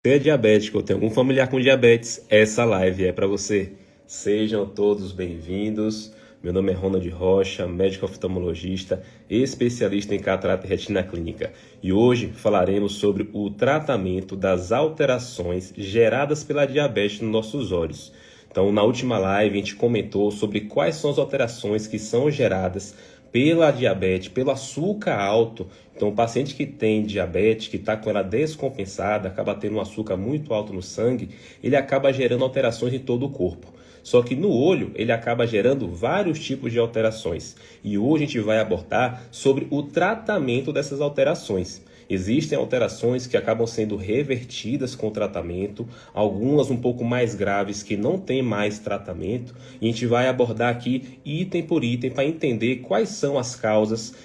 Você é diabético ou tem algum familiar com diabetes, essa live é para você. Sejam todos bem-vindos. Meu nome é Ronald Rocha, médico oftalmologista, especialista em catarata e retina clínica. E hoje falaremos sobre o tratamento das alterações geradas pela diabetes nos nossos olhos. Então, na última live, a gente comentou sobre quais são as alterações que são geradas pela diabetes, pelo açúcar alto. Então, o paciente que tem diabetes, que está com ela descompensada, acaba tendo um açúcar muito alto no sangue, ele acaba gerando alterações em todo o corpo. Só que no olho, ele acaba gerando vários tipos de alterações. E hoje a gente vai abordar sobre o tratamento dessas alterações. Existem alterações que acabam sendo revertidas com o tratamento, algumas um pouco mais graves que não tem mais tratamento, e a gente vai abordar aqui item por item para entender quais são as causas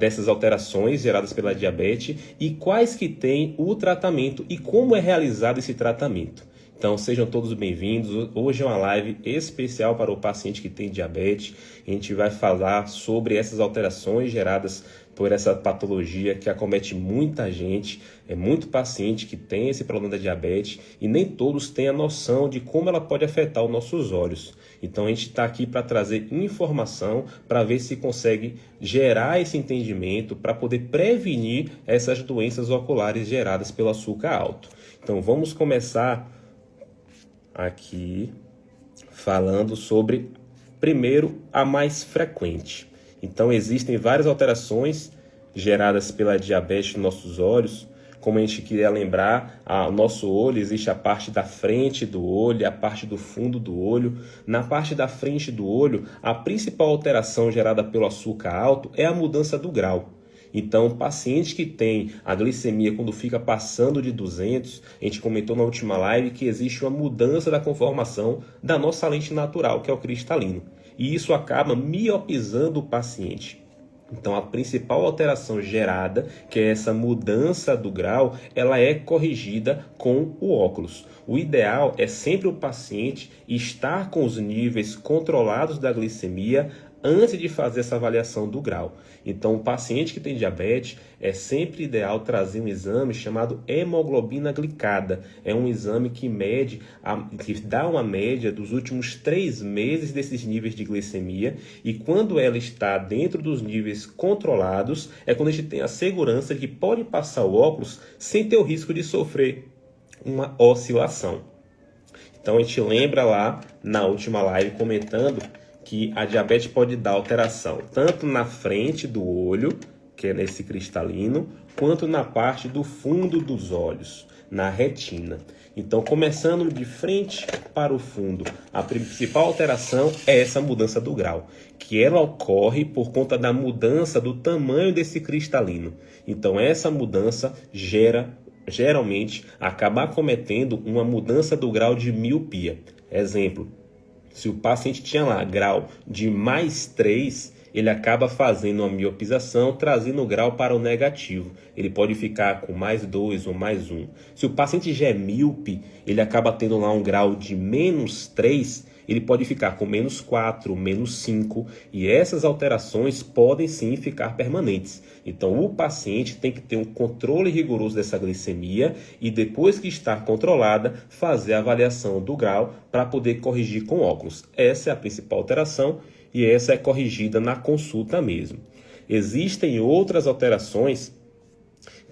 dessas alterações geradas pela diabetes e quais que têm o tratamento e como é realizado esse tratamento. Então sejam todos bem-vindos. Hoje é uma live especial para o paciente que tem diabetes. A gente vai falar sobre essas alterações geradas por essa patologia que acomete muita gente. É muito paciente que tem esse problema da diabetes e nem todos têm a noção de como ela pode afetar os nossos olhos. Então a gente está aqui para trazer informação para ver se consegue gerar esse entendimento para poder prevenir essas doenças oculares geradas pelo açúcar alto. Então vamos começar aqui falando sobre, primeiro, a mais frequente. Então existem várias alterações geradas pela diabetes nos nossos olhos. Como a gente queria lembrar, o nosso olho, existe a parte da frente do olho, a parte do fundo do olho. Na parte da frente do olho, a principal alteração gerada pelo açúcar alto é a mudança do grau. Então, paciente que tem a glicemia quando fica passando de 200, a gente comentou na última live que existe uma mudança da conformação da nossa lente natural, que é o cristalino. E isso acaba miopizando o paciente. Então, a principal alteração gerada, que é essa mudança do grau, ela é corrigida com o óculos. O ideal é sempre o paciente estar com os níveis controlados da glicemia antes de fazer essa avaliação do grau. Então, o paciente que tem diabetes, é sempre ideal trazer um exame chamado hemoglobina glicada. É um exame que mede, que dá uma média dos últimos 3 meses desses níveis de glicemia, e quando ela está dentro dos níveis controlados, é quando a gente tem a segurança de que pode passar o óculos sem ter o risco de sofrer uma oscilação. Então, a gente lembra lá na última live comentando que a diabetes pode dar alteração tanto na frente do olho, que é nesse cristalino, quanto na parte do fundo dos olhos, na retina. Então, começando de frente para o fundo, a principal alteração é essa mudança do grau, que ela ocorre por conta da mudança do tamanho desse cristalino. Então, essa mudança geralmente acaba acometendo uma mudança do grau de miopia. Exemplo: se o paciente tinha lá grau de +3, ele acaba fazendo uma miopização, trazendo o grau para o negativo. Ele pode ficar com +2 ou +1. Se o paciente já é míope, ele acaba tendo lá um grau de -3, ele pode ficar com -4, -5, e essas alterações podem sim ficar permanentes. Então, o paciente tem que ter um controle rigoroso dessa glicemia e, depois que está controlada, fazer a avaliação do grau para poder corrigir com óculos. Essa é a principal alteração e essa é corrigida na consulta mesmo. Existem outras alterações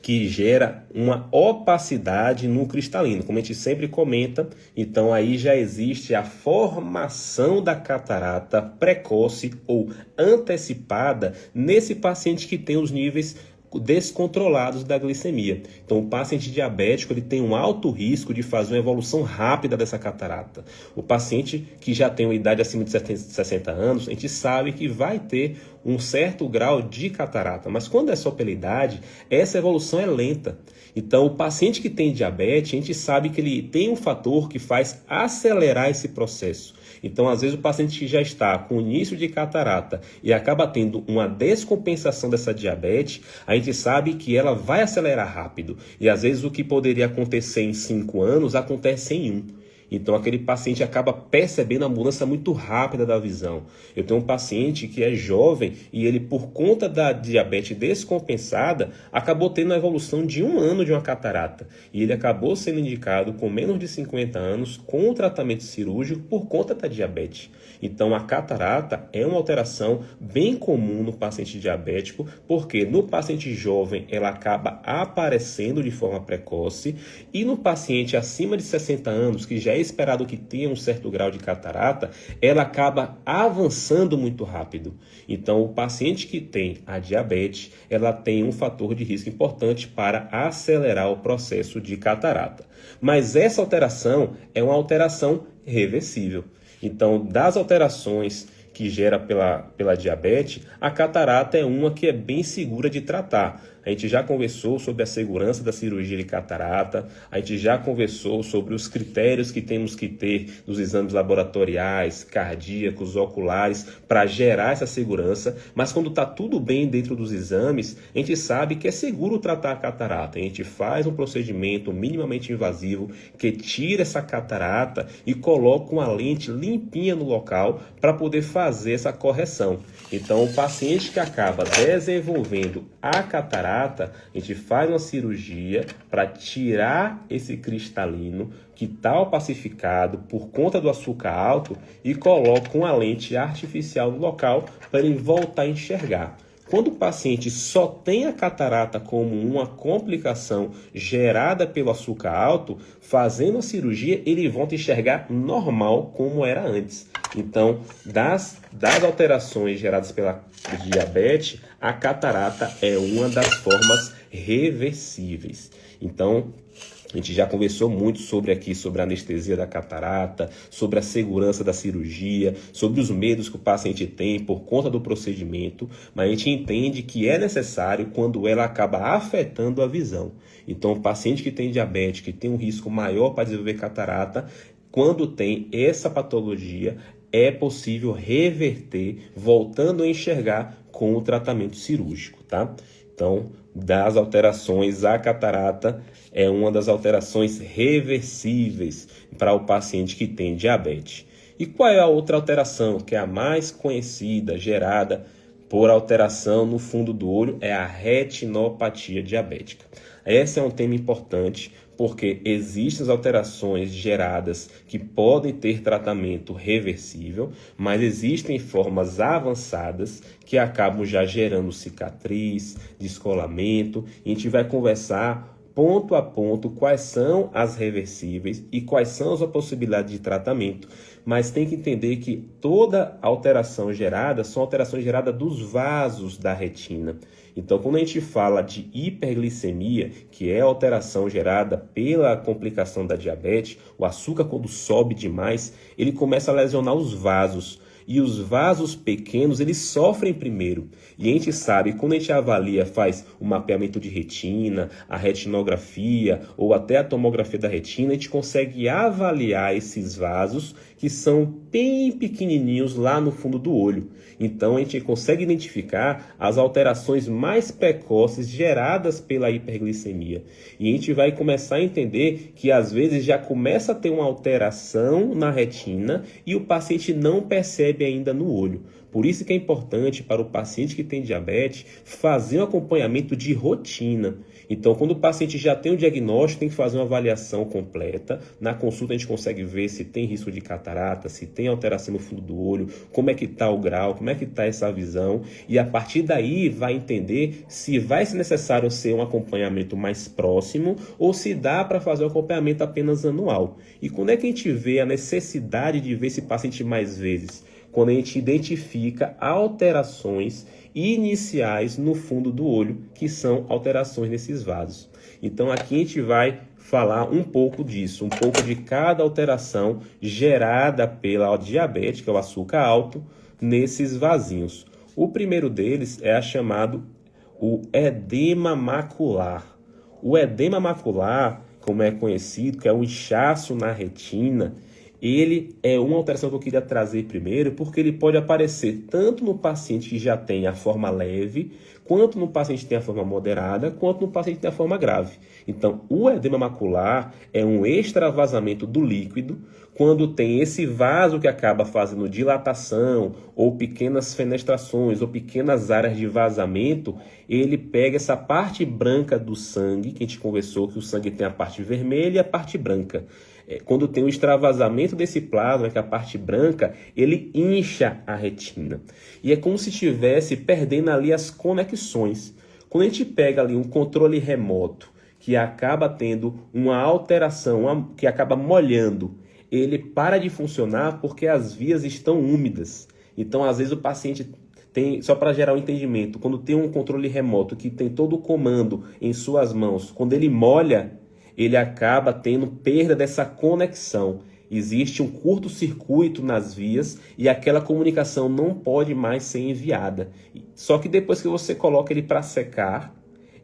que gera uma opacidade no cristalino, como a gente sempre comenta. Então aí já existe a formação da catarata precoce ou antecipada nesse paciente que tem os níveis descontrolados da glicemia. Então, o paciente diabético ele tem um alto risco de fazer uma evolução rápida dessa catarata. O paciente que já tem uma idade acima de 60 anos, a gente sabe que vai ter um certo grau de catarata, mas quando é só pela idade, essa evolução é lenta. Então, o paciente que tem diabetes, a gente sabe que ele tem um fator que faz acelerar esse processo. Então, às vezes, o paciente que já está com início de catarata e acaba tendo uma descompensação dessa diabetes, a gente sabe que ela vai acelerar rápido. E, às vezes, o que poderia acontecer em 5 anos, acontece em 1. Então aquele paciente acaba percebendo a mudança muito rápida da visão. Eu tenho um paciente que é jovem e ele, por conta da diabetes descompensada, acabou tendo a evolução de 1 ano de uma catarata. E ele acabou sendo indicado com menos de 50 anos com o tratamento cirúrgico por conta da diabetes. Então a catarata é uma alteração bem comum no paciente diabético, porque no paciente jovem ela acaba aparecendo de forma precoce e no paciente acima de 60 anos, que já é esperado que tenha um certo grau de catarata, ela acaba avançando muito rápido. Então o paciente que tem a diabetes, ela tem um fator de risco importante para acelerar o processo de catarata. Mas essa alteração é uma alteração reversível. Então, das alterações que gera pela diabetes, a catarata é uma que é bem segura de tratar. A gente já conversou sobre a segurança da cirurgia de catarata, a gente já conversou sobre os critérios que temos que ter nos exames laboratoriais, cardíacos, oculares, para gerar essa segurança, mas quando está tudo bem dentro dos exames, a gente sabe que é seguro tratar a catarata. A gente faz um procedimento minimamente invasivo que tira essa catarata e coloca uma lente limpinha no local para poder fazer essa correção. Então, o paciente que acaba desenvolvendo a catarata, a gente faz uma cirurgia para tirar esse cristalino que está opacificado por conta do açúcar alto e coloca uma lente artificial no local para ele voltar a enxergar. Quando o paciente só tem a catarata como uma complicação gerada pelo açúcar alto, fazendo a cirurgia, ele volta a enxergar normal como era antes. Então, das alterações geradas pela diabetes, a catarata é uma das formas reversíveis. Então, a gente já conversou muito sobre a anestesia da catarata, sobre a segurança da cirurgia, sobre os medos que o paciente tem por conta do procedimento, mas a gente entende que é necessário quando ela acaba afetando a visão. Então, o paciente que tem diabetes, que tem um risco maior para desenvolver catarata, quando tem essa patologia, é possível reverter, voltando a enxergar com o tratamento cirúrgico, tá? Então, das alterações, a catarata é uma das alterações reversíveis para o paciente que tem diabetes. E qual é a outra alteração, que é a mais conhecida, gerada por alteração no fundo do olho? É a retinopatia diabética. Esse é um tema importante, porque existem as alterações geradas que podem ter tratamento reversível, mas existem formas avançadas que acabam já gerando cicatriz, descolamento, e a gente vai conversar ponto a ponto quais são as reversíveis e quais são as possibilidades de tratamento, mas tem que entender que toda alteração gerada são alterações geradas dos vasos da retina. Então, quando a gente fala de hiperglicemia, que é a alteração gerada pela complicação da diabetes, o açúcar quando sobe demais, ele começa a lesionar os vasos. E os vasos pequenos, eles sofrem primeiro. E a gente sabe, quando a gente avalia, faz o mapeamento de retina, a retinografia ou até a tomografia da retina, a gente consegue avaliar esses vasos que são bem pequenininhos lá no fundo do olho. Então, a gente consegue identificar as alterações mais precoces geradas pela hiperglicemia. E a gente vai começar a entender que, às vezes, já começa a ter uma alteração na retina e o paciente não percebe ainda no olho. Por isso que é importante para o paciente que tem diabetes fazer um acompanhamento de rotina. Então, quando o paciente já tem o diagnóstico, tem que fazer uma avaliação completa. Na consulta a gente consegue ver se tem risco de catarata, se tem alteração no fundo do olho, como é que está o grau, como é que está essa visão. E a partir daí vai entender se vai ser necessário ser um acompanhamento mais próximo ou se dá para fazer um acompanhamento apenas anual. E quando é que a gente vê a necessidade de ver esse paciente mais vezes? Quando a gente identifica alterações iniciais no fundo do olho, que são alterações nesses vasos. Então aqui a gente vai falar um pouco disso, um pouco de cada alteração gerada pela diabetes, que é o açúcar alto, nesses vasinhos. O primeiro deles é chamado o edema macular. O edema macular, como é conhecido, que é um inchaço na retina, ele é uma alteração que eu queria trazer primeiro, porque ele pode aparecer tanto no paciente que já tem a forma leve, quanto no paciente que tem a forma moderada, quanto no paciente que tem a forma grave. Então, o edema macular é um extravasamento do líquido quando tem esse vaso que acaba fazendo dilatação, ou pequenas fenestrações, ou pequenas áreas de vazamento, ele pega essa parte branca do sangue, que a gente conversou que o sangue tem a parte vermelha e a parte branca. Quando tem o extravasamento desse plasma, que é a parte branca, ele incha a retina. E é como se estivesse perdendo ali as conexões. Quando a gente pega ali um controle remoto, que acaba tendo uma alteração, que acaba molhando, ele para de funcionar porque as vias estão úmidas. Então, às vezes, o paciente tem, só para gerar um entendimento, quando tem um controle remoto que tem todo o comando em suas mãos, quando ele molha, ele acaba tendo perda dessa conexão. Existe um curto-circuito nas vias e aquela comunicação não pode mais ser enviada. Só que depois que você coloca ele para secar,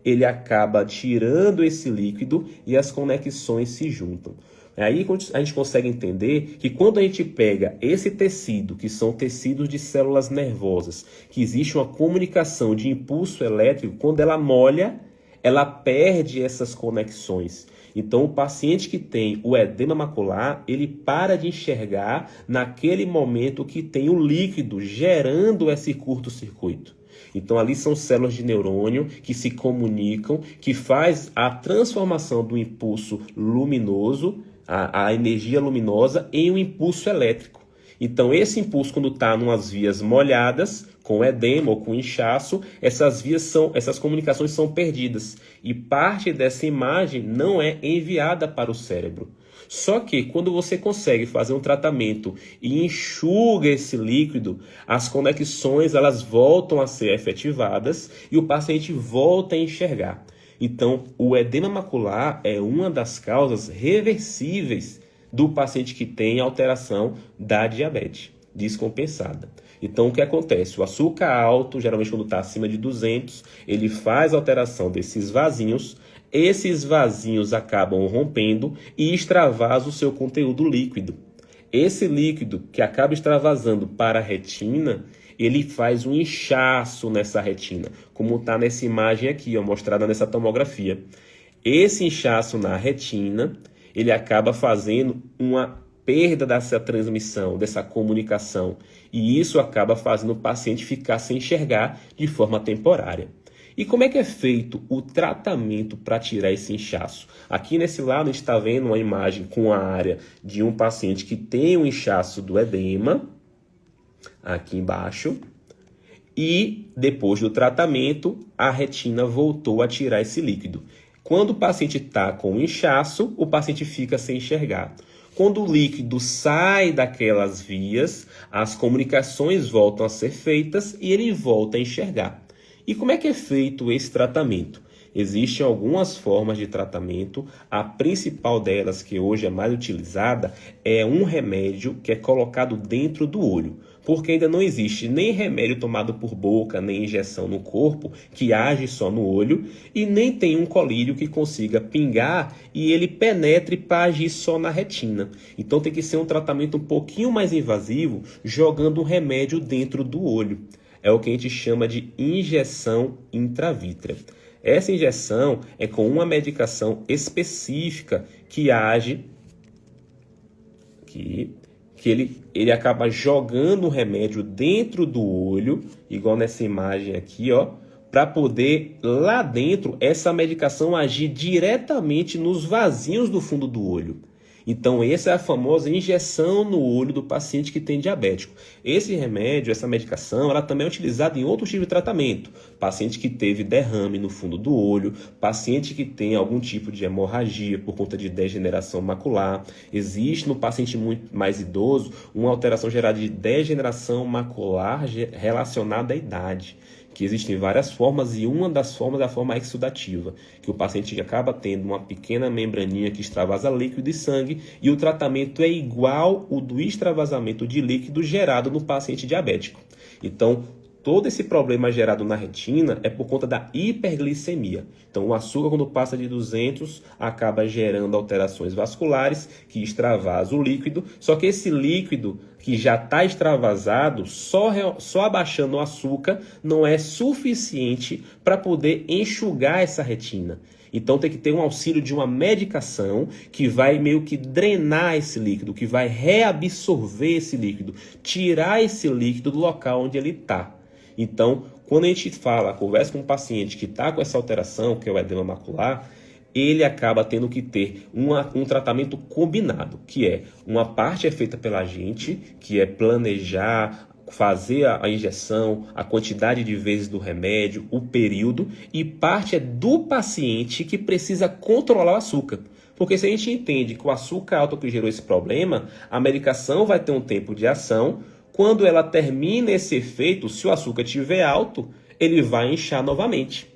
ele acaba tirando esse líquido e as conexões se juntam. Aí a gente consegue entender que quando a gente pega esse tecido, que são tecidos de células nervosas, que existe uma comunicação de impulso elétrico, quando ela molha, ela perde essas conexões. Então, o paciente que tem o edema macular, ele para de enxergar naquele momento que tem o líquido gerando esse curto-circuito. Então, ali são células de neurônio que se comunicam, que faz a transformação do impulso luminoso, a energia luminosa, em um impulso elétrico. Então, esse impulso, quando está em umas vias molhadas, com edema ou com inchaço, essas comunicações são perdidas. E parte dessa imagem não é enviada para o cérebro. Só que, quando você consegue fazer um tratamento e enxuga esse líquido, as conexões elas voltam a ser efetivadas e o paciente volta a enxergar. Então, o edema macular é uma das causas reversíveis do paciente que tem alteração da diabetes descompensada. Então, o que acontece? O açúcar alto, geralmente quando está acima de 200, ele faz alteração desses vasinhos. Esses vasinhos acabam rompendo e extravasa o seu conteúdo líquido. Esse líquido que acaba extravasando para a retina, ele faz um inchaço nessa retina, como está nessa imagem aqui, ó, mostrada nessa tomografia. Esse inchaço na retina, ele acaba fazendo uma perda dessa transmissão, dessa comunicação, e isso acaba fazendo o paciente ficar sem enxergar de forma temporária. E como é que é feito o tratamento para tirar esse inchaço? Aqui nesse lado a gente está vendo uma imagem com a área de um paciente que tem um inchaço do edema, aqui embaixo, e depois do tratamento a retina voltou a tirar esse líquido. Quando o paciente está com inchaço, o paciente fica sem enxergar. Quando o líquido sai daquelas vias, as comunicações voltam a ser feitas e ele volta a enxergar. E como é que é feito esse tratamento? Existem algumas formas de tratamento. A principal delas, que hoje é mais utilizada, é um remédio que é colocado dentro do olho. Porque ainda não existe nem remédio tomado por boca, nem injeção no corpo, que age só no olho, e nem tem um colírio que consiga pingar e ele penetre para agir só na retina. Então tem que ser um tratamento um pouquinho mais invasivo, jogando um remédio dentro do olho. É o que a gente chama de injeção intravítrea. Essa injeção é com uma medicação específica que age, que ele acaba jogando o remédio dentro do olho, igual nessa imagem aqui, ó, para poder lá dentro essa medicação agir diretamente nos vasinhos do fundo do olho. Então, essa é a famosa injeção no olho do paciente que tem diabético. Esse remédio, essa medicação, ela também é utilizada em outros tipos de tratamento. Paciente que teve derrame no fundo do olho, paciente que tem algum tipo de hemorragia por conta de degeneração macular. Existe no paciente muito mais idoso uma alteração gerada de degeneração macular relacionada à idade, que existem várias formas, e uma das formas é a forma exudativa, que o paciente acaba tendo uma pequena membraninha que extravasa líquido e sangue, e o tratamento é igual ao do extravasamento de líquido gerado no paciente diabético. Então, todo esse problema gerado na retina é por conta da hiperglicemia. Então, o açúcar, quando passa de 200, acaba gerando alterações vasculares que extravasam o líquido, só que esse líquido que já está extravasado, só abaixando o açúcar não é suficiente para poder enxugar essa retina. Então tem que ter um auxílio de uma medicação que vai meio que drenar esse líquido, que vai reabsorver esse líquido, tirar esse líquido do local onde ele está. Então, quando a gente conversa com um paciente que está com essa alteração, que é o edema macular, ele acaba tendo que ter um tratamento combinado, que é uma parte é feita pela gente, que é planejar, fazer a injeção, a quantidade de vezes do remédio, o período, e parte é do paciente que precisa controlar o açúcar. Porque se a gente entende que o açúcar alto que gerou esse problema, a medicação vai ter um tempo de ação. Quando ela termina esse efeito, se o açúcar estiver alto, ele vai inchar novamente.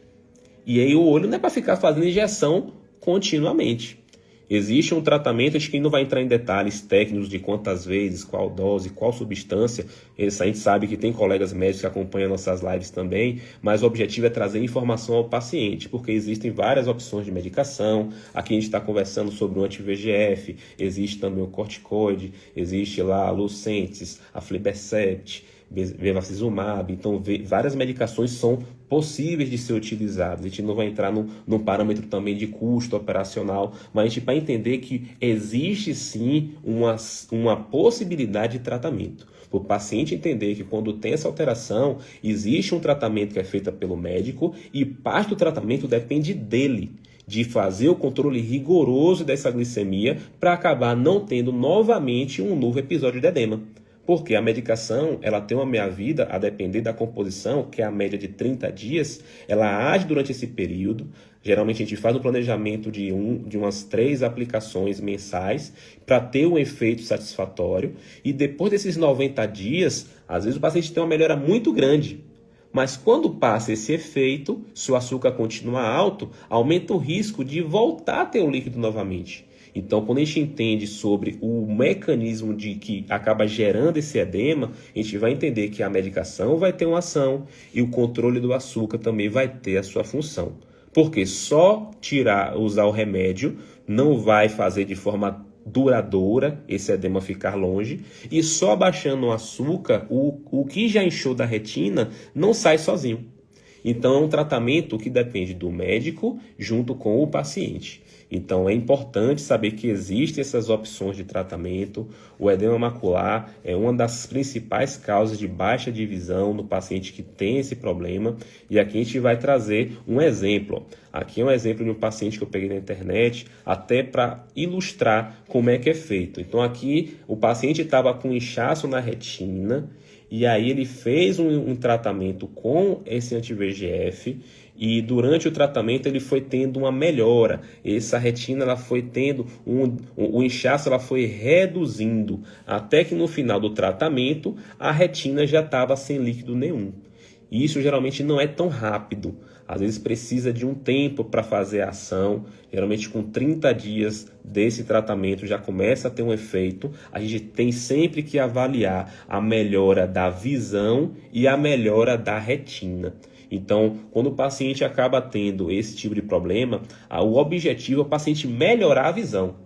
E aí o olho não é para ficar fazendo injeção continuamente. Existe um tratamento, acho que não vai entrar em detalhes técnicos de quantas vezes, qual dose, qual substância. A gente sabe que tem colegas médicos que acompanham nossas lives também, mas o objetivo é trazer informação ao paciente, porque existem várias opções de medicação. Aqui a gente está conversando sobre o anti-VEGF, existe também o corticoide, existe lá a Lucentis, a Aflibercept, bevacizumab. Então várias medicações são possíveis de ser utilizadas. A gente não vai entrar num parâmetro também de custo operacional, mas a gente vai entender que existe sim uma possibilidade de tratamento. Para o paciente entender que quando tem essa alteração, existe um tratamento que é feito pelo médico e parte do tratamento depende dele, de fazer o controle rigoroso dessa glicemia para acabar não tendo novamente um novo episódio de edema. Porque a medicação, ela tem uma meia-vida, a depender da composição, que é a média de 30 dias, ela age durante esse período. Geralmente a gente faz um planejamento de umas 3 aplicações mensais para ter um efeito satisfatório. E depois desses 90 dias, às vezes o paciente tem uma melhora muito grande. Mas quando passa esse efeito, se o açúcar continua alto, aumenta o risco de voltar a ter o líquido novamente. Então, quando a gente entende sobre o mecanismo de que acaba gerando esse edema, a gente vai entender que a medicação vai ter uma ação e o controle do açúcar também vai ter a sua função. Porque só usar o remédio não vai fazer de forma duradoura esse edema ficar longe, e só abaixando o açúcar, o que já inchou da retina não sai sozinho. Então, é um tratamento que depende do médico junto com o paciente. Então, é importante saber que existem essas opções de tratamento. O edema macular é uma das principais causas de baixa de visão no paciente que tem esse problema. E aqui a gente vai trazer um exemplo. Aqui é um exemplo de um paciente que eu peguei na internet, até para ilustrar como é que é feito. Então, aqui o paciente estava com inchaço na retina, e aí ele fez um tratamento com esse anti-VEGF, e durante o tratamento ele foi tendo uma melhora. Essa retina ela foi tendo o inchaço ela foi reduzindo, até que no final do tratamento a retina já estava sem líquido nenhum. E isso geralmente não é tão rápido. Às vezes precisa de um tempo para fazer a ação. Geralmente com 30 dias desse tratamento já começa a ter um efeito. A gente tem sempre que avaliar a melhora da visão e a melhora da retina. Então, quando o paciente acaba tendo esse tipo de problema, o objetivo é o paciente melhorar a visão.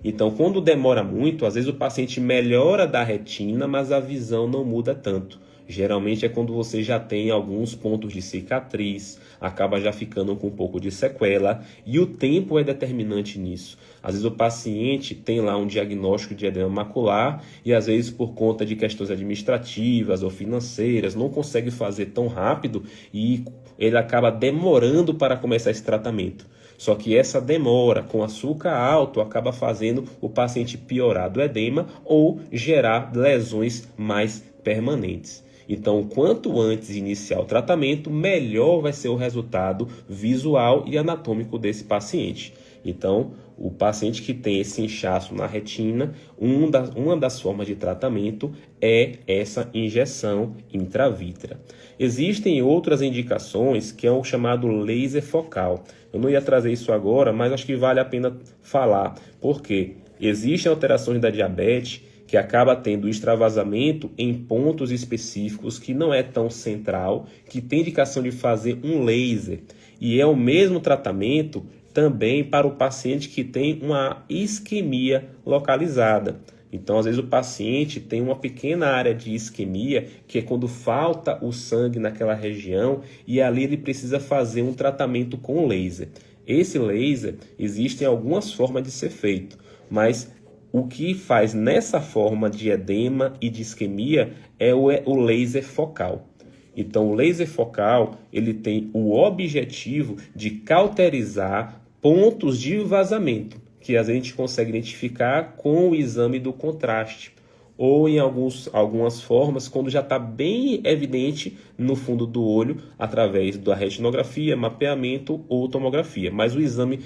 Então, quando demora muito, às vezes o paciente melhora da retina, mas a visão não muda tanto. Geralmente é quando você já tem alguns pontos de cicatriz, acaba já ficando com um pouco de sequela, e o tempo é determinante nisso. Às vezes o paciente tem lá um diagnóstico de edema macular e às vezes por conta de questões administrativas ou financeiras não consegue fazer tão rápido e ele acaba demorando para começar esse tratamento. Só que essa demora com açúcar alto acaba fazendo o paciente piorar do edema ou gerar lesões mais permanentes. Então, quanto antes iniciar o tratamento, melhor vai ser o resultado visual e anatômico desse paciente. Então, o paciente que tem esse inchaço na retina, uma das formas de tratamento é essa injeção intravítrea. Existem outras indicações que é o chamado laser focal. Eu não ia trazer isso agora, mas acho que vale a pena falar, porque existem alterações da diabetes que acaba tendo extravasamento em pontos específicos que não é tão central, que tem indicação de fazer um laser. E é o mesmo tratamento também para o paciente que tem uma isquemia localizada. Então, às vezes, o paciente tem uma pequena área de isquemia, que é quando falta o sangue naquela região, e ali ele precisa fazer um tratamento com laser. Esse laser, existem algumas formas de ser feito, mas o que faz nessa forma de edema e de isquemia é o laser focal. Então, o laser focal, ele tem o objetivo de cauterizar pontos de vazamento, que a gente consegue identificar com o exame do contraste, ou em algumas formas, quando já está bem evidente no fundo do olho, através da retinografia, mapeamento ou tomografia. Mas o exame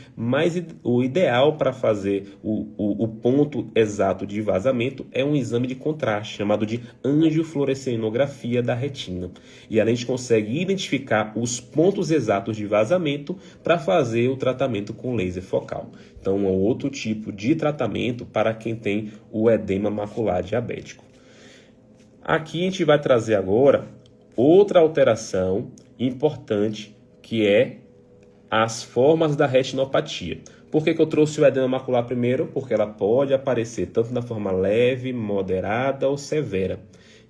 o ideal para fazer o ponto exato de vazamento é um exame de contraste, chamado de angiofluorescenografia da retina. E a gente consegue identificar os pontos exatos de vazamento para fazer o tratamento com laser focal. Então, é um outro tipo de tratamento para quem tem o edema macular diabético. Aqui a gente vai trazer agora outra alteração importante, que é as formas da retinopatia. Por que eu trouxe o edema macular primeiro? Porque ela pode aparecer tanto na forma leve, moderada ou severa.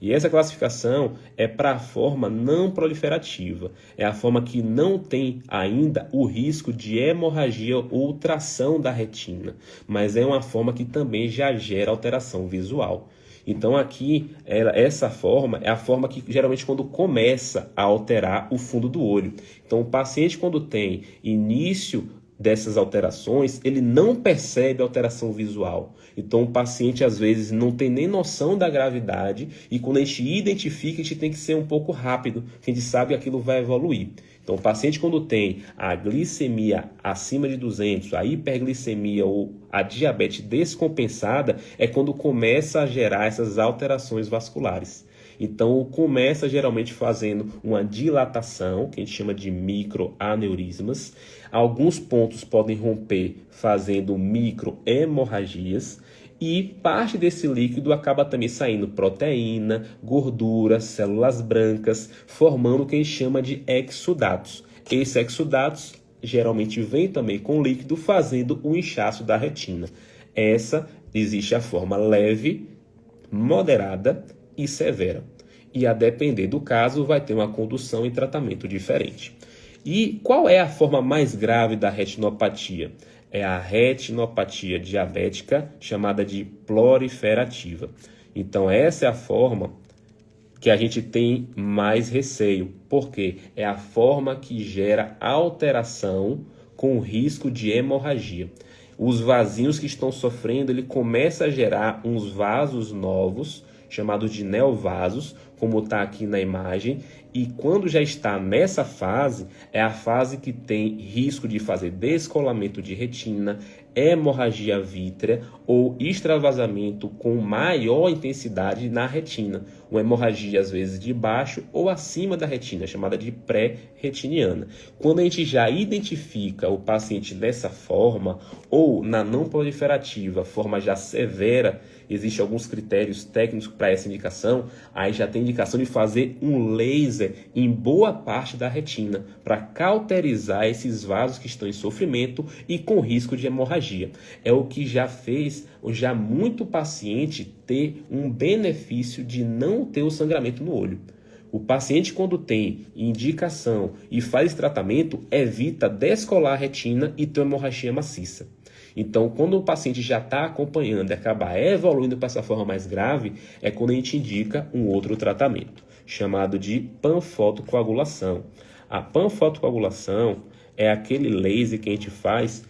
E essa classificação é para a forma não proliferativa. É a forma que não tem ainda o risco de hemorragia ou tração da retina, mas é uma forma que também já gera alteração visual. Então aqui, essa forma é a forma que geralmente quando começa a alterar o fundo do olho. Então o paciente quando tem início dessas alterações, ele não percebe alteração visual. Então, o paciente, às vezes, não tem nem noção da gravidade e quando a gente identifica, a gente tem que ser um pouco rápido, porque a gente sabe que aquilo vai evoluir. Então, o paciente, quando tem a glicemia acima de 200, a hiperglicemia ou a diabetes descompensada, é quando começa a gerar essas alterações vasculares. Então, começa geralmente fazendo uma dilatação, que a gente chama de microaneurismas. Alguns pontos podem romper fazendo microhemorragias. E parte desse líquido acaba também saindo proteína, gordura, células brancas, formando o que a gente chama de exudatos. Esses exudatos geralmente vem também com líquido, fazendo o inchaço da retina. Existe a forma leve, moderada e severa. E a depender do caso, vai ter uma condução e tratamento diferente. E qual é a forma mais grave da retinopatia? É a retinopatia diabética, chamada de proliferativa. Então, essa é a forma que a gente tem mais receio, porque é a forma que gera alteração com risco de hemorragia. Os vasinhos que estão sofrendo, ele começa a gerar uns vasos novos, chamados de neovasos, como está aqui na imagem, e quando já está nessa fase, é a fase que tem risco de fazer descolamento de retina, hemorragia vítrea ou extravasamento com maior intensidade na retina, uma hemorragia às vezes de baixo ou acima da retina, chamada de pré-retiniana. Quando a gente já identifica o paciente dessa forma, ou na não proliferativa, forma já severa, existem alguns critérios técnicos para essa indicação, aí já tem indicação de fazer um laser em boa parte da retina para cauterizar esses vasos que estão em sofrimento e com risco de hemorragia. É o que já fez muito paciente ter um benefício de não ter o sangramento no olho. O paciente, quando tem indicação e faz tratamento, evita descolar a retina e ter hemorragia maciça. Então, quando o paciente já está acompanhando e acaba evoluindo para essa forma mais grave, é quando a gente indica um outro tratamento, chamado de panfotocoagulação. A panfotocoagulação é aquele laser que a gente faz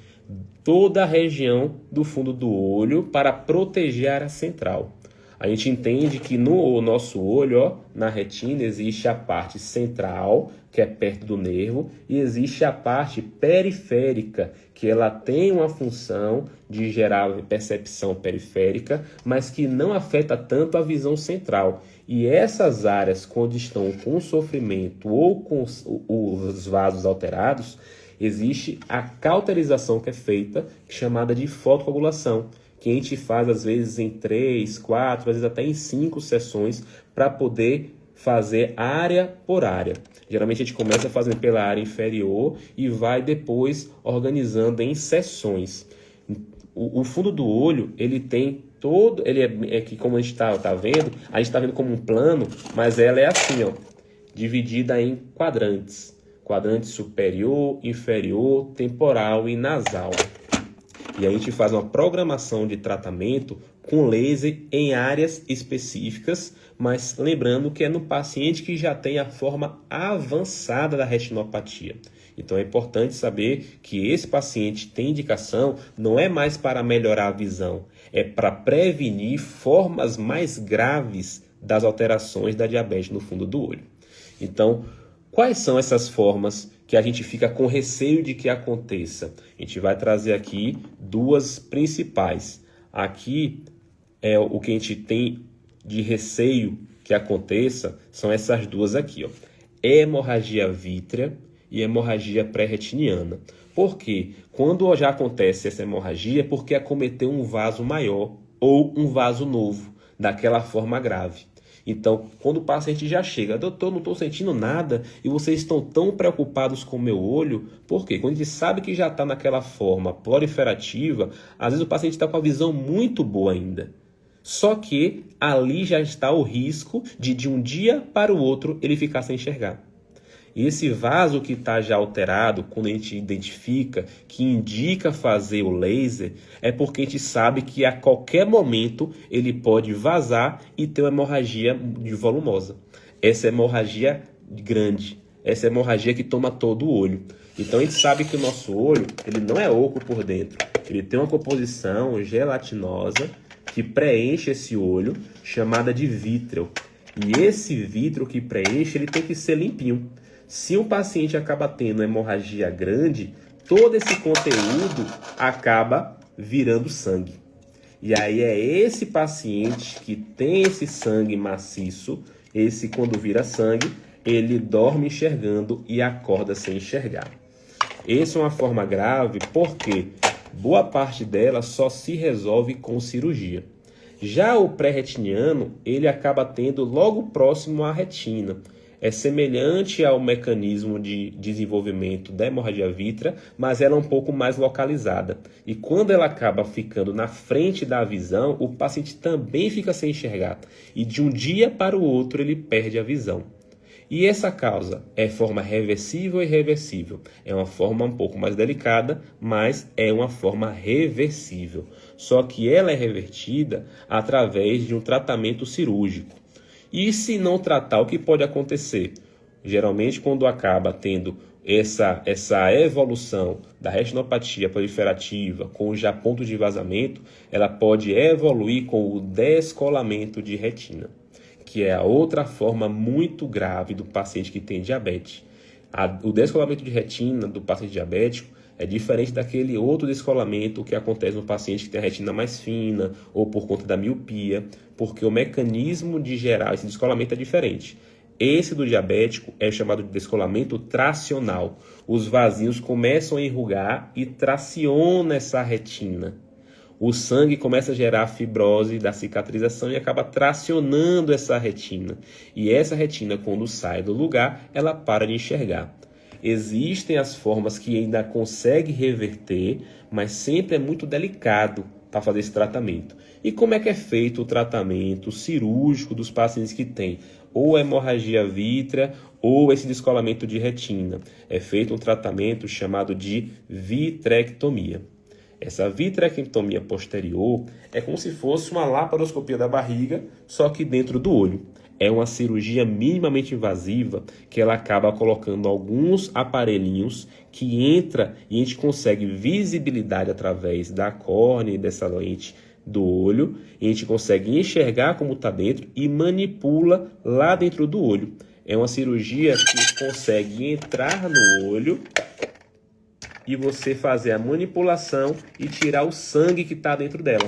toda a região do fundo do olho para proteger a área central. A gente entende que no nosso olho, na retina, existe a parte central, que é perto do nervo, e existe a parte periférica, que ela tem uma função de gerar percepção periférica, mas que não afeta tanto a visão central. E essas áreas, quando estão com sofrimento ou com os vasos alterados, existe a cauterização que é feita, chamada de fotocoagulação, que a gente faz às vezes em 3, 4, às vezes até em 5 sessões para poder fazer área por área. Geralmente a gente começa fazendo pela área inferior e vai depois organizando em sessões. o fundo do olho, ele tem todo, ele é que como a gente tá vendo, a gente está vendo como um plano, mas ela é assim, ó, dividida em quadrantes. Quadrante superior, inferior, temporal e nasal. E a gente faz uma programação de tratamento com laser em áreas específicas, mas lembrando que é no paciente que já tem a forma avançada da retinopatia. Então é importante saber que esse paciente tem indicação, não é mais para melhorar a visão, é para prevenir formas mais graves das alterações da diabetes no fundo do olho. Então, quais são essas formas que a gente fica com receio de que aconteça? A gente vai trazer aqui duas principais. Aqui é o que a gente tem de receio que aconteça, são essas duas aqui, ó. Hemorragia vítrea e hemorragia pré-retiniana. Por quê? Quando já acontece essa hemorragia é porque acometeu um vaso maior ou um vaso novo, daquela forma grave. Então, quando o paciente já chega, doutor, não estou sentindo nada e vocês estão tão preocupados com o meu olho, por quê? Quando a gente sabe que já está naquela forma proliferativa, às vezes o paciente está com a visão muito boa ainda. Só que ali já está o risco de um dia para o outro ele ficar sem enxergar. E esse vaso que está já alterado, quando a gente identifica, que indica fazer o laser, é porque a gente sabe que a qualquer momento ele pode vazar e ter uma hemorragia volumosa. Essa hemorragia grande, essa hemorragia que toma todo o olho. Então a gente sabe que o nosso olho ele não é oco por dentro, ele tem uma composição gelatinosa que preenche esse olho, chamada de vítreo. E esse vítreo que preenche, ele tem que ser limpinho. Se um paciente acaba tendo hemorragia grande, todo esse conteúdo acaba virando sangue. E aí é esse paciente que tem esse sangue maciço, esse quando vira sangue, ele dorme enxergando e acorda sem enxergar. Essa é uma forma grave porque boa parte dela só se resolve com cirurgia. Já o pré-retiniano, ele acaba tendo logo próximo à retina. É semelhante ao mecanismo de desenvolvimento da hemorragia vítrea, mas ela é um pouco mais localizada. E quando ela acaba ficando na frente da visão, o paciente também fica sem enxergar. E de um dia para o outro ele perde a visão. E essa causa é forma reversível e irreversível. É uma forma um pouco mais delicada, mas é uma forma reversível. Só que ela é revertida através de um tratamento cirúrgico. E se não tratar, o que pode acontecer? Geralmente, quando acaba tendo essa evolução da retinopatia proliferativa com já pontos de vazamento, ela pode evoluir com o descolamento de retina, que é a outra forma muito grave do paciente que tem diabetes. O descolamento de retina do paciente diabético é diferente daquele outro descolamento que acontece no paciente que tem a retina mais fina ou por conta da miopia, porque o mecanismo de gerar esse descolamento é diferente. Esse do diabético é chamado de descolamento tracional. Os vasinhos começam a enrugar e traciona essa retina. O sangue começa a gerar a fibrose da cicatrização e acaba tracionando essa retina. E essa retina, quando sai do lugar, ela para de enxergar. Existem as formas que ainda conseguem reverter, mas sempre é muito delicado para fazer esse tratamento. E como é que é feito o tratamento cirúrgico dos pacientes que têm ou hemorragia vítrea ou esse descolamento de retina? É feito um tratamento chamado de vitrectomia. Essa vitrectomia posterior é como se fosse uma laparoscopia da barriga, só que dentro do olho. É uma cirurgia minimamente invasiva que ela acaba colocando alguns aparelhinhos que entra e a gente consegue visibilidade através da córnea e dessa lente do olho. E a gente consegue enxergar como está dentro e manipula lá dentro do olho. É uma cirurgia que consegue entrar no olho e você fazer a manipulação e tirar o sangue que está dentro dela,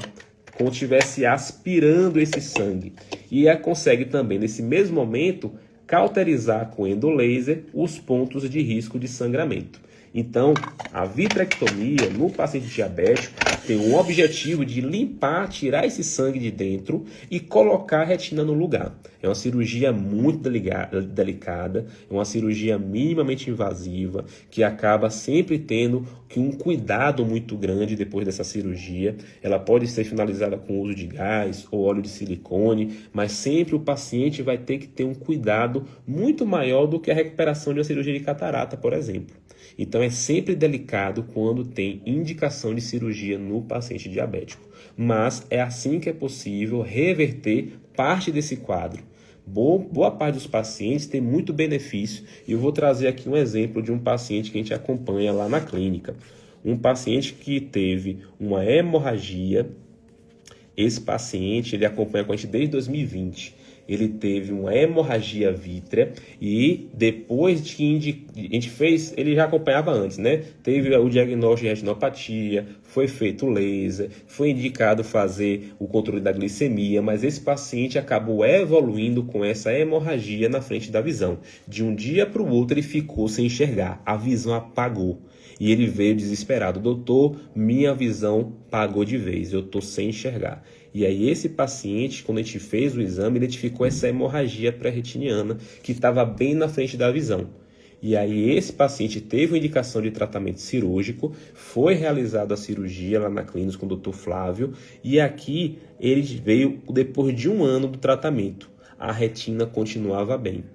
como se estivesse aspirando esse sangue. E ela consegue também, nesse mesmo momento, cauterizar com endolaser os pontos de risco de sangramento. Então, a vitrectomia no paciente diabético tem o objetivo de limpar, tirar esse sangue de dentro e colocar a retina no lugar. É uma cirurgia muito delicada, é uma cirurgia minimamente invasiva, que acaba sempre tendo um cuidado muito grande depois dessa cirurgia. Ela pode ser finalizada com o uso de gás ou óleo de silicone, mas sempre o paciente vai ter que ter um cuidado muito maior do que a recuperação de uma cirurgia de catarata, por exemplo. Então é sempre delicado quando tem indicação de cirurgia no paciente diabético. Mas é assim que é possível reverter parte desse quadro. Boa parte dos pacientes tem muito benefício e eu vou trazer aqui um exemplo de um paciente que a gente acompanha lá na clínica. Um paciente que teve uma hemorragia. Esse paciente ele acompanha com a gente desde 2020. Ele teve uma hemorragia vítrea e depois que a gente fez, ele já acompanhava antes, né? Teve o diagnóstico de retinopatia, foi feito laser, foi indicado fazer o controle da glicemia, mas esse paciente acabou evoluindo com essa hemorragia na frente da visão. De um dia para o outro ele ficou sem enxergar, a visão apagou. E ele veio desesperado: doutor, minha visão apagou de vez, eu estou sem enxergar. E aí esse paciente, quando a gente fez o exame, identificou essa hemorragia pré-retiniana que estava bem na frente da visão. E aí esse paciente teve uma indicação de tratamento cirúrgico, foi realizada a cirurgia lá na clínica com o Dr. Flávio, e aqui ele veio depois de 1 ano do tratamento. A retina continuava bem.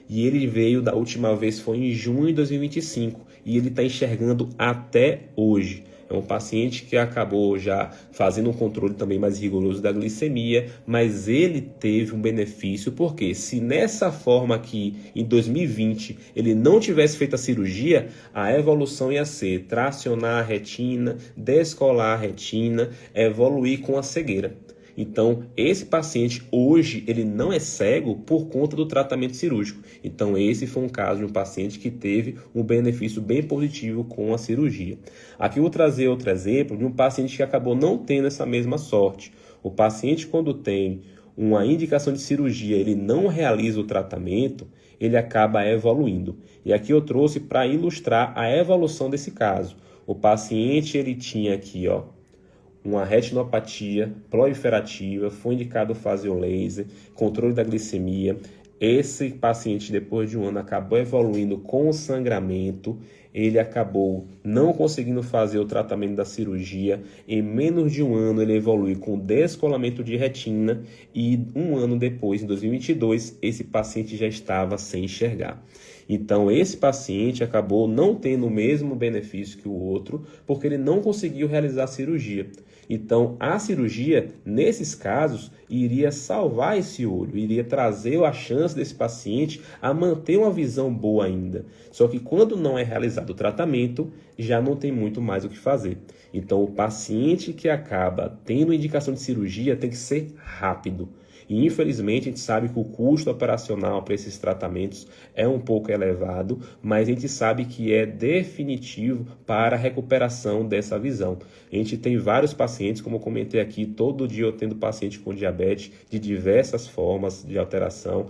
E ele veio, da última vez foi em junho de 2025, e ele está enxergando até hoje. É um paciente que acabou já fazendo um controle também mais rigoroso da glicemia, mas ele teve um benefício, porque se nessa forma aqui, em 2020, ele não tivesse feito a cirurgia, a evolução ia ser tracionar a retina, descolar a retina, evoluir com a cegueira. Então, esse paciente hoje, ele não é cego por conta do tratamento cirúrgico. Então, esse foi um caso de um paciente que teve um benefício bem positivo com a cirurgia. Aqui eu vou trazer outro exemplo de um paciente que acabou não tendo essa mesma sorte. O paciente, quando tem uma indicação de cirurgia, ele não realiza o tratamento, ele acaba evoluindo. E aqui eu trouxe para ilustrar a evolução desse caso. O paciente, ele tinha aqui, uma retinopatia proliferativa, foi indicado fazer o laser, controle da glicemia. Esse paciente, depois de 1 ano, acabou evoluindo com o sangramento. Ele acabou não conseguindo fazer o tratamento da cirurgia. Em menos de 1 ano, ele evoluiu com descolamento de retina. E 1 ano depois, em 2022, esse paciente já estava sem enxergar. Então, esse paciente acabou não tendo o mesmo benefício que o outro, porque ele não conseguiu realizar a cirurgia. Então, a cirurgia, nesses casos, iria salvar esse olho, iria trazer a chance desse paciente a manter uma visão boa ainda. Só que quando não é realizado o tratamento, já não tem muito mais o que fazer. Então, o paciente que acaba tendo indicação de cirurgia tem que ser rápido. E, infelizmente, a gente sabe que o custo operacional para esses tratamentos é um pouco elevado, mas a gente sabe que é definitivo para a recuperação dessa visão. A gente tem vários pacientes, como eu comentei aqui, todo dia eu tendo paciente com diabetes de diversas formas de alteração,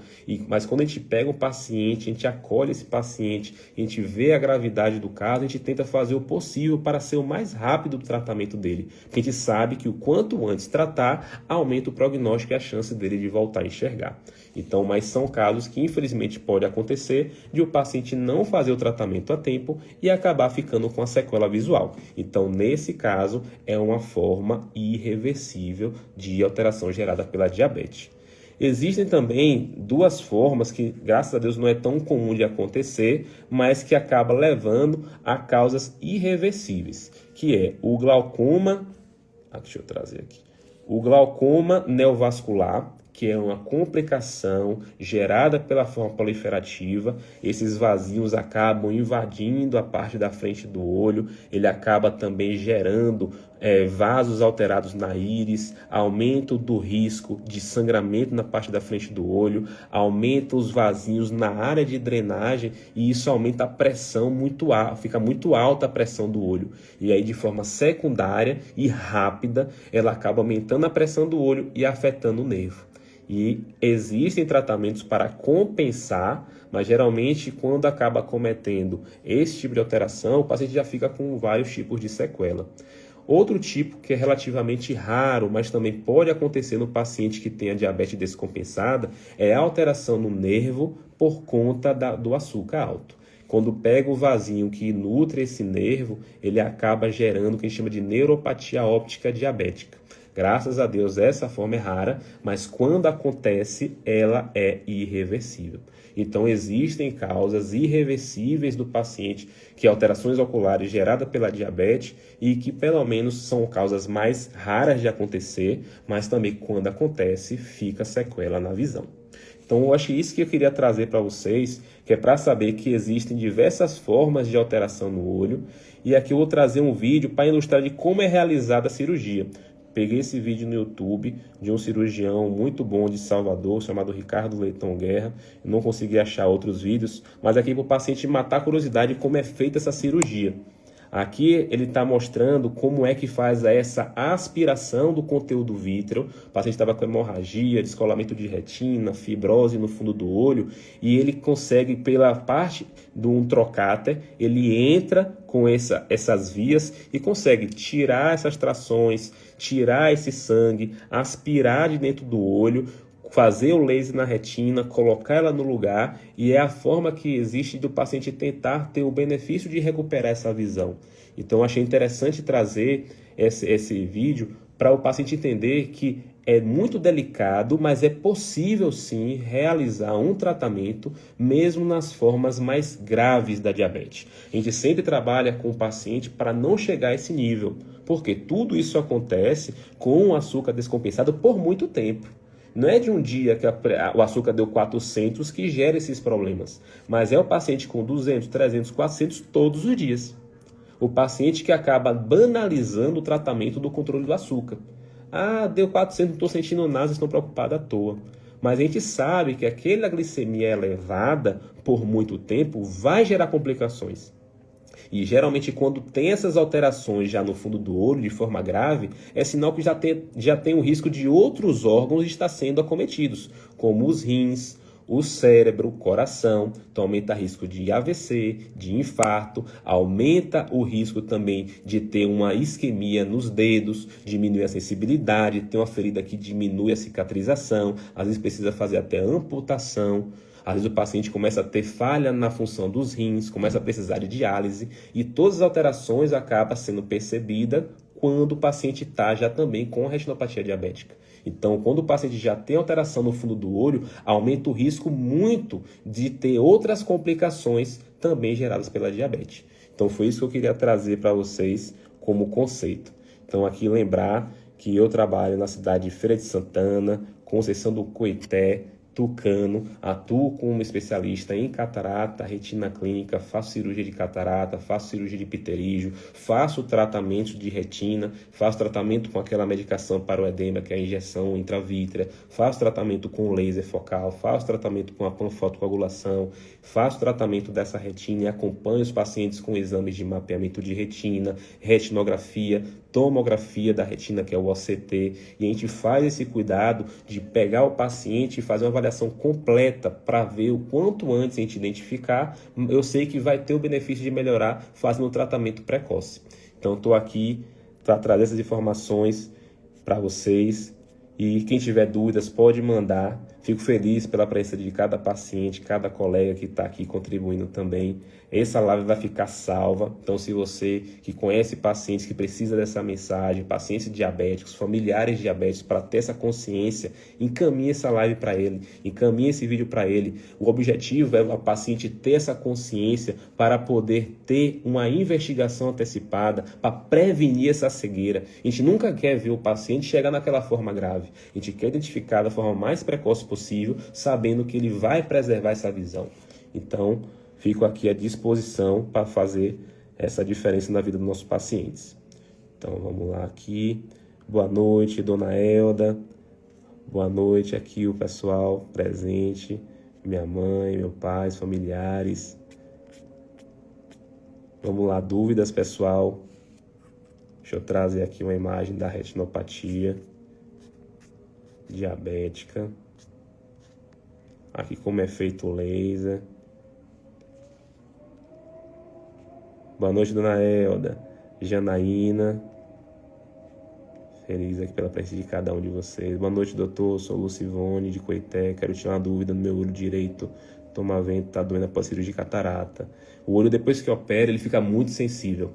mas quando a gente pega um paciente, a gente acolhe esse paciente, a gente vê a gravidade do caso, a gente tenta fazer o possível para ser o mais rápido o tratamento dele. Porque a gente sabe que o quanto antes tratar, aumenta o prognóstico e a chance dele de voltar a enxergar. Então, mas são casos que infelizmente pode acontecer de o paciente não fazer o tratamento a tempo e acabar ficando com a sequela visual. Então, nesse caso, é uma forma irreversível de alteração gerada pela diabetes. Existem também 2 formas que, graças a Deus, não é tão comum de acontecer, mas que acaba levando a causas irreversíveis, que é o glaucoma, deixa eu trazer aqui, o glaucoma neovascular, que é uma complicação gerada pela forma proliferativa. Esses vasinhos acabam invadindo a parte da frente do olho, ele acaba também gerando vasos alterados na íris, aumento do risco de sangramento na parte da frente do olho, aumenta os vasinhos na área de drenagem e isso aumenta a pressão muito alta, fica muito alta a pressão do olho. E aí, de forma secundária e rápida, ela acaba aumentando a pressão do olho e afetando o nervo. E existem tratamentos para compensar, mas geralmente quando acaba cometendo esse tipo de alteração, o paciente já fica com vários tipos de sequela. Outro tipo que é relativamente raro, mas também pode acontecer no paciente que tem a diabetes descompensada, é a alteração no nervo por conta do açúcar alto. Quando pega o vasinho que nutre esse nervo, ele acaba gerando o que a gente chama de neuropatia óptica diabética. Graças a Deus essa forma é rara, mas quando acontece, ela é irreversível. Então existem causas irreversíveis do paciente, que alterações oculares geradas pela diabetes e que pelo menos são causas mais raras de acontecer, mas também quando acontece, fica sequela na visão. Então eu acho isso que eu queria trazer para vocês, que é para saber que existem diversas formas de alteração no olho, e aqui eu vou trazer um vídeo para ilustrar de como é realizada a cirurgia. Peguei esse vídeo no YouTube de um cirurgião muito bom de Salvador, chamado Ricardo Leitão Guerra. Eu não consegui achar outros vídeos, mas aqui para o paciente matar a curiosidade de como é feita essa cirurgia. Aqui ele está mostrando como é que faz essa aspiração do conteúdo vítreo. O paciente estava com hemorragia, descolamento de retina, fibrose no fundo do olho, e ele consegue, pela parte de um trocáter, ele entra com essas vias e consegue tirar essas trações, tirar esse sangue, aspirar de dentro do olho, fazer o laser na retina, colocar ela no lugar, e é a forma que existe do paciente tentar ter o benefício de recuperar essa visão. Então, achei interessante trazer esse vídeo para o paciente entender que é muito delicado, mas é possível sim realizar um tratamento mesmo nas formas mais graves da diabetes. A gente sempre trabalha com o paciente para não chegar a esse nível, porque tudo isso acontece com o açúcar descompensado por muito tempo. Não é de um dia que o açúcar deu 400 que gera esses problemas, mas é o paciente com 200, 300, 400 todos os dias. O paciente que acaba banalizando o tratamento do controle do açúcar. Ah, deu 400, não estou sentindo nada, estou preocupado à toa. Mas a gente sabe que aquela glicemia elevada por muito tempo vai gerar complicações. E geralmente quando tem essas alterações já no fundo do olho de forma grave, é sinal que já tem o risco de outros órgãos estar sendo acometidos, como os rins, o cérebro, o coração. Então aumenta o risco de AVC, de infarto, aumenta o risco também de ter uma isquemia nos dedos, diminui a sensibilidade, tem uma ferida que diminui a cicatrização, às vezes precisa fazer até amputação. Às vezes o paciente começa a ter falha na função dos rins, começa a precisar de diálise, e todas as alterações acabam sendo percebidas quando o paciente está já também com retinopatia diabética. Então, quando o paciente já tem alteração no fundo do olho, aumenta o risco muito de ter outras complicações também geradas pela diabetes. Então, foi isso que eu queria trazer para vocês como conceito. Então, aqui lembrar que eu trabalho na cidade de Feira de Santana, Conceição do Coité, Tucano, atuo como especialista em catarata, retina clínica, faço cirurgia de catarata, faço cirurgia de pterígio, faço tratamento de retina, faço tratamento com aquela medicação para o edema, que é a injeção intravítrea, faço tratamento com laser focal, faço tratamento com a panfotocoagulação, faço tratamento dessa retina e acompanho os pacientes com exames de mapeamento de retina, retinografia, tomografia da retina, que é o OCT, e a gente faz esse cuidado de pegar o paciente e fazer uma avaliação completa para ver o quanto antes a gente identificar. Eu sei que vai ter o benefício de melhorar fazendo um tratamento precoce. Então, estou aqui para trazer essas informações para vocês, e quem tiver dúvidas pode mandar. Fico feliz pela presença de cada paciente, cada colega que está aqui contribuindo também. Essa live vai ficar salva, então se você que conhece pacientes que precisam dessa mensagem, pacientes diabéticos, familiares diabéticos, para ter essa consciência, encaminhe essa live para ele, encaminhe esse vídeo para ele. O objetivo é o paciente ter essa consciência para poder ter uma investigação antecipada, para prevenir essa cegueira. A gente nunca quer ver o paciente chegar naquela forma grave, a gente quer identificar da forma mais precoce possível, sabendo que ele vai preservar essa visão. Então, fico aqui à disposição para fazer essa diferença na vida dos nossos pacientes. Então, vamos lá aqui. Boa noite, dona Elda. Boa noite aqui o pessoal presente. Minha mãe, meu pai, os familiares. Vamos lá, dúvidas, pessoal? Deixa eu trazer aqui uma imagem da retinopatia diabética. Aqui como é feito o laser. Boa noite, dona Elda. Janaína. Feliz aqui pela presença de cada um de vocês. Boa noite, doutor. Sou Lucivone, de Coité. Quero tirar uma dúvida no meu olho direito. Tomar vento, tá doendo após cirurgia de catarata. O olho, depois que opera, ele fica muito sensível.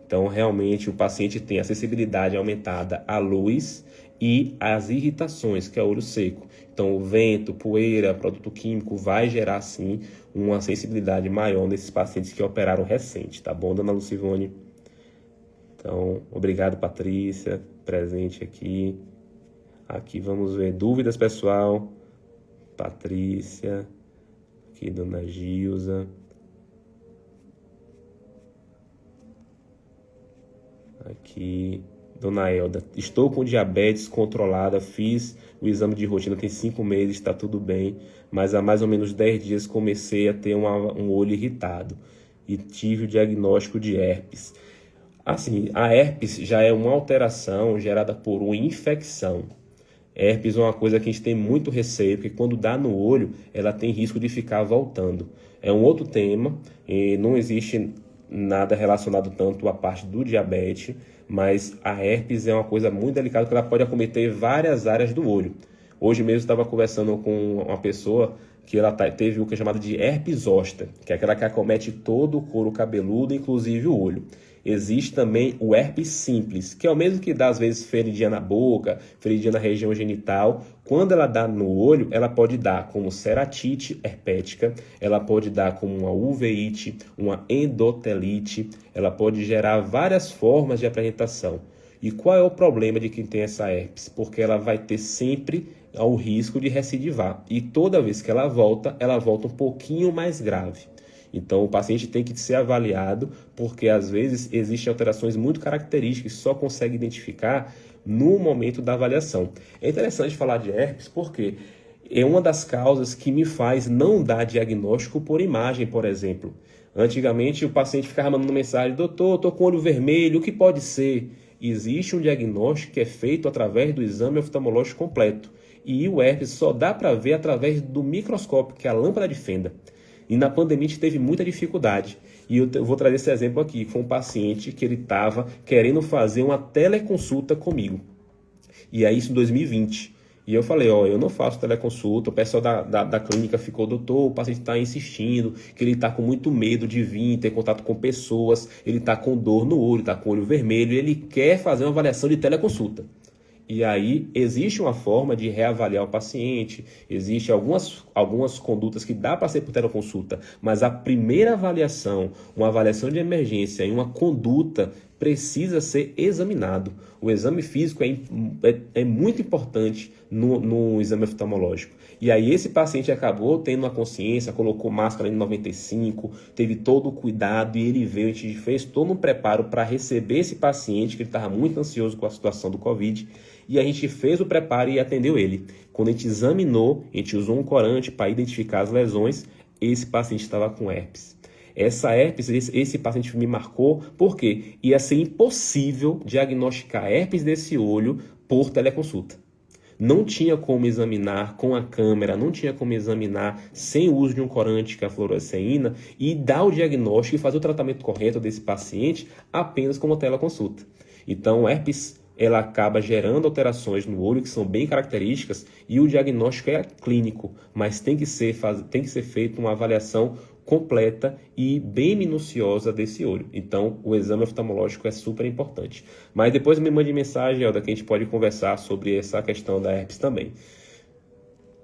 Então, realmente, o paciente tem a sensibilidade aumentada à luz e às irritações, que é o olho seco. Então, o vento, poeira, produto químico vai gerar, sim, uma sensibilidade maior nesses pacientes que operaram recente, tá bom, dona Lucivone? Então, obrigado, Patrícia, presente aqui. Aqui vamos ver dúvidas, pessoal. Patrícia, aqui, dona Gilza. Aqui, dona Elda, estou com diabetes controlada, fiz o exame de rotina tem 5 meses, está tudo bem, mas há mais ou menos 10 dias comecei a ter um olho irritado e tive o diagnóstico de herpes. Assim, a herpes já é uma alteração gerada por uma infecção. Herpes é uma coisa que a gente tem muito receio, porque quando dá no olho, ela tem risco de ficar voltando. É um outro tema, e não existe nada relacionado tanto à parte do diabetes, mas a herpes é uma coisa muito delicada, porque ela pode acometer várias áreas do olho. Hoje mesmo estava conversando com uma pessoa que ela teve o que é chamado de herpes zoster, que é aquela que acomete todo o couro cabeludo, inclusive o olho. Existe também o herpes simples, que é o mesmo que dá às vezes feridinha na boca, feridinha na região genital. Quando ela dá no olho, ela pode dar como ceratite herpética, ela pode dar como uma uveíte, uma endotelite, ela pode gerar várias formas de apresentação. E qual é o problema de quem tem essa herpes? Porque ela vai ter sempre o risco de recidivar. E toda vez que ela volta um pouquinho mais grave. Então, o paciente tem que ser avaliado, porque às vezes existem alterações muito características que só consegue identificar no momento da avaliação. É interessante falar de herpes porque é uma das causas que me faz não dar diagnóstico por imagem, por exemplo. Antigamente, o paciente ficava mandando mensagem: doutor, estou com olho vermelho, o que pode ser? Existe um diagnóstico que é feito através do exame oftalmológico completo. E o herpes só dá para ver através do microscópio, que é a lâmpada de Fenda. E na pandemia a gente teve muita dificuldade. E eu vou trazer esse exemplo aqui. Foi um paciente que ele estava querendo fazer uma teleconsulta comigo. E aí isso em 2020. E eu falei, eu não faço teleconsulta. O pessoal da clínica ficou, doutor, o paciente está insistindo, que ele está com muito medo de vir, ter contato com pessoas, ele está com dor no olho, está com o olho vermelho, e ele quer fazer uma avaliação de teleconsulta. E aí existe uma forma de reavaliar o paciente, existe algumas condutas que dá para ser por teleconsulta, mas a primeira avaliação, uma avaliação de emergência e uma conduta precisa ser examinado. O exame físico é muito importante no exame oftalmológico. E aí esse paciente acabou tendo uma consciência, colocou máscara em 95, teve todo o cuidado e ele veio, a gente fez todo um preparo para receber esse paciente, que ele estava muito ansioso com a situação do Covid, e a gente fez o preparo e atendeu ele. Quando a gente examinou, a gente usou um corante para identificar as lesões, esse paciente estava com herpes. Essa herpes, esse paciente me marcou porque ia ser impossível diagnosticar herpes desse olho por teleconsulta. Não tinha como examinar com a câmera, não tinha como examinar sem o uso de um corante, que é a fluoresceína, e dar o diagnóstico e fazer o tratamento correto desse paciente apenas com uma teleconsulta. Então, herpes, ela acaba gerando alterações no olho que são bem características e o diagnóstico é clínico, mas tem que ser feita uma avaliação completa e bem minuciosa desse olho. Então, o exame oftalmológico é super importante. Mas depois me mande mensagem, Elda, que a gente pode conversar sobre essa questão da herpes também.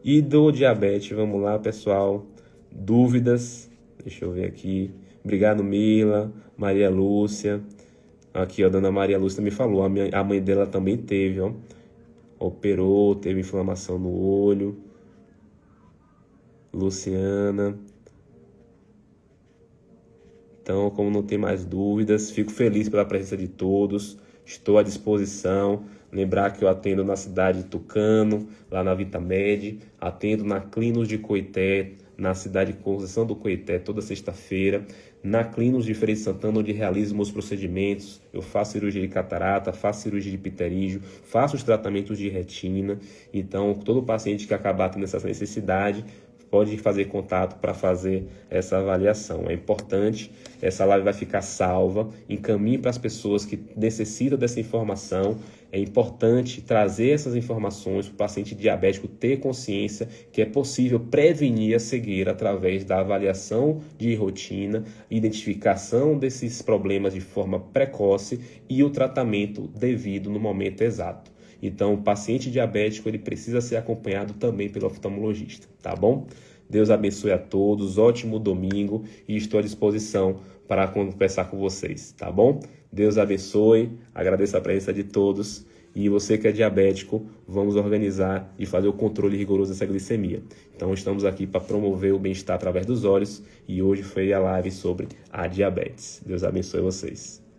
E do diabetes, vamos lá, pessoal. Dúvidas? Deixa eu ver aqui. Obrigado, Mila, Maria Lúcia. Aqui, a dona Maria Lúcia me falou, a mãe dela também teve, operou, teve inflamação no olho. Luciana. Então, como não tem mais dúvidas, fico feliz pela presença de todos, estou à disposição. Lembrar que eu atendo na cidade de Tucano, lá na Vitamed, atendo na Clinos de Coité, na cidade de Conceição do Coité, toda sexta-feira, na Clinos de Feira de Santana, onde realizo meus procedimentos. Eu faço cirurgia de catarata, faço cirurgia de pterígio, faço os tratamentos de retina. Então, todo paciente que acabar tendo essa necessidade, pode fazer contato para fazer essa avaliação. É importante, essa live vai ficar salva, encaminhe para as pessoas que necessitam dessa informação. É importante trazer essas informações para o paciente diabético ter consciência que é possível prevenir a cegueira através da avaliação de rotina, identificação desses problemas de forma precoce e o tratamento devido no momento exato. Então, o paciente diabético ele precisa ser acompanhado também pelo oftalmologista, tá bom? Deus abençoe a todos, ótimo domingo e estou à disposição para conversar com vocês, tá bom? Deus abençoe, agradeço a presença de todos e você que é diabético, vamos organizar e fazer o controle rigoroso dessa glicemia. Então estamos aqui para promover o bem-estar através dos olhos e hoje foi a live sobre a diabetes. Deus abençoe vocês.